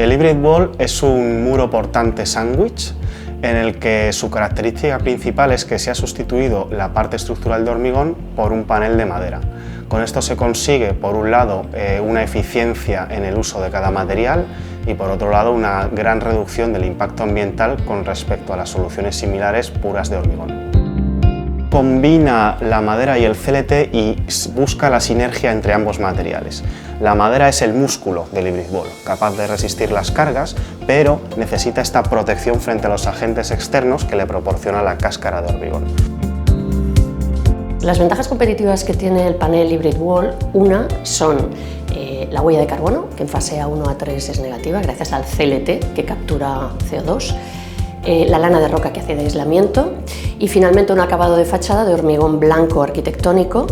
El hybrid wall es un muro portante sándwich en el que su característica principal es que se ha sustituido la parte estructural de hormigón por un panel de madera. Con esto se consigue, por un lado, una eficiencia en el uso de cada material y, por otro lado, una gran reducción del impacto ambiental con respecto a las soluciones similares puras de hormigón. Combina la madera y el CLT y busca la sinergia entre ambos materiales. La madera es el músculo del hybrid wall, capaz de resistir las cargas, pero necesita esta protección frente a los agentes externos que le proporciona la cáscara de hormigón. Las ventajas competitivas que tiene el panel hybrid wall, una son la huella de carbono, que en fase A1 a 3 es negativa gracias al CLT que captura CO2, la lana de roca que hace de aislamiento y finalmente un acabado de fachada de hormigón blanco arquitectónico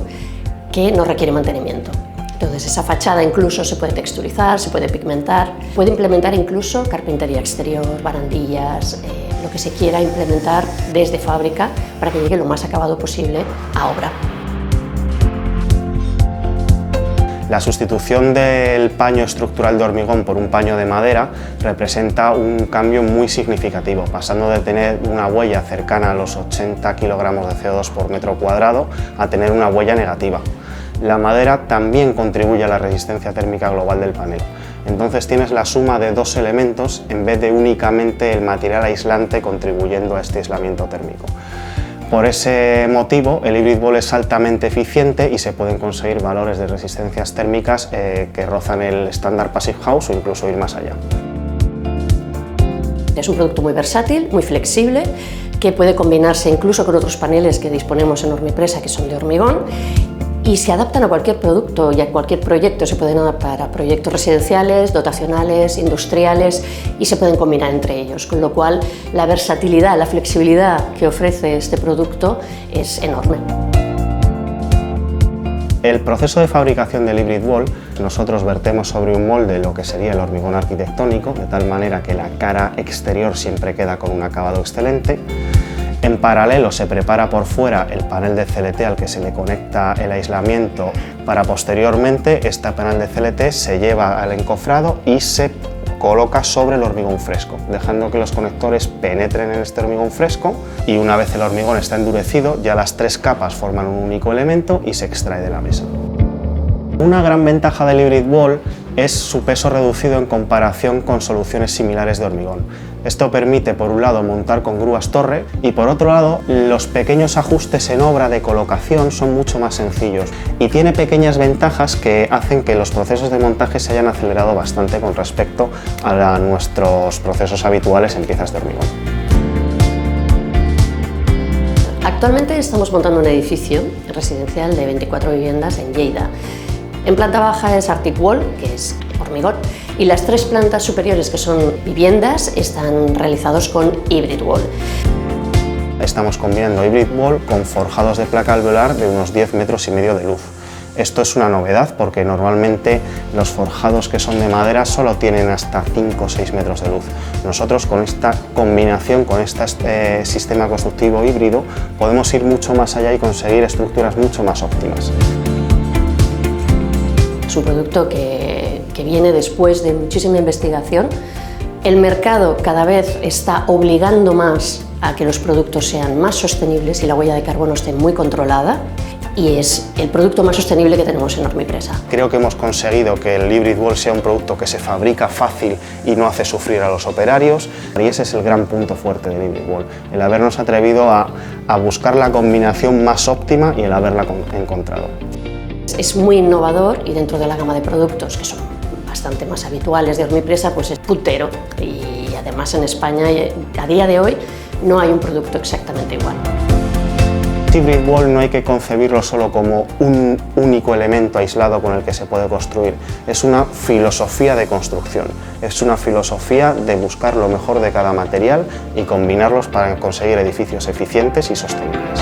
que no requiere mantenimiento. Entonces esa fachada incluso se puede texturizar, se puede pigmentar, puede implementar incluso carpintería exterior, barandillas, lo que se quiera implementar desde fábrica para que llegue lo más acabado posible a obra. La sustitución del paño estructural de hormigón por un paño de madera representa un cambio muy significativo, pasando de tener una huella cercana a los 80 kilogramos de CO2 por metro cuadrado a tener una huella negativa. La madera también contribuye a la resistencia térmica global del panel. Entonces tienes la suma de dos elementos en vez de únicamente el material aislante contribuyendo a este aislamiento térmico. Por ese motivo, el hybrid wall es altamente eficiente y se pueden conseguir valores de resistencias térmicas que rozan el estándar Passive House o incluso ir más allá. Es un producto muy versátil, muy flexible, que puede combinarse incluso con otros paneles que disponemos en Hormipresa que son de hormigón y se adaptan a cualquier producto y a cualquier proyecto. Se pueden adaptar a proyectos residenciales, dotacionales, industriales y se pueden combinar entre ellos, con lo cual la versatilidad, la flexibilidad que ofrece este producto es enorme. El proceso de fabricación del hybrid wall nosotros vertemos sobre un molde lo que sería el hormigón arquitectónico, de tal manera que la cara exterior siempre queda con un acabado excelente. En paralelo se prepara por fuera el panel de CLT al que se le conecta el aislamiento para posteriormente este panel de CLT se lleva al encofrado y se coloca sobre el hormigón fresco, dejando que los conectores penetren en este hormigón fresco y una vez el hormigón está endurecido ya las tres capas forman un único elemento y se extrae de la mesa. Una gran ventaja del hybrid wall es su peso reducido en comparación con soluciones similares de hormigón. Esto permite, por un lado, montar con grúas torre y, por otro lado, los pequeños ajustes en obra de colocación son mucho más sencillos y tiene pequeñas ventajas que hacen que los procesos de montaje se hayan acelerado bastante con respecto a nuestros procesos habituales en piezas de hormigón. Actualmente estamos montando un edificio residencial de 24 viviendas en Lleida. En planta baja es Arctic Wall, que es hormigón, y las tres plantas superiores, que son viviendas, están realizados con hybrid wall. Estamos combinando hybrid wall con forjados de placa alveolar de unos 10,5 metros de luz. Esto es una novedad porque normalmente los forjados que son de madera solo tienen hasta 5 o 6 metros de luz. Nosotros con esta combinación, con este sistema constructivo híbrido, podemos ir mucho más allá y conseguir estructuras mucho más óptimas. Es un producto que viene después de muchísima investigación. El mercado cada vez está obligando más a que los productos sean más sostenibles y la huella de carbono esté muy controlada y es el producto más sostenible que tenemos en Hormipresa. Creo que hemos conseguido que el hybrid wall sea un producto que se fabrica fácil y no hace sufrir a los operarios y ese es el gran punto fuerte del hybrid wall, el habernos atrevido a buscar la combinación más óptima y el haberla encontrado. Es muy innovador y dentro de la gama de productos que son bastante más habituales de Hormipresa, pues es puntero y además en España a día de hoy no hay un producto exactamente igual. Hybrid wall no hay que concebirlo solo como un único elemento aislado con el que se puede construir, es una filosofía de construcción, es una filosofía de buscar lo mejor de cada material y combinarlos para conseguir edificios eficientes y sostenibles.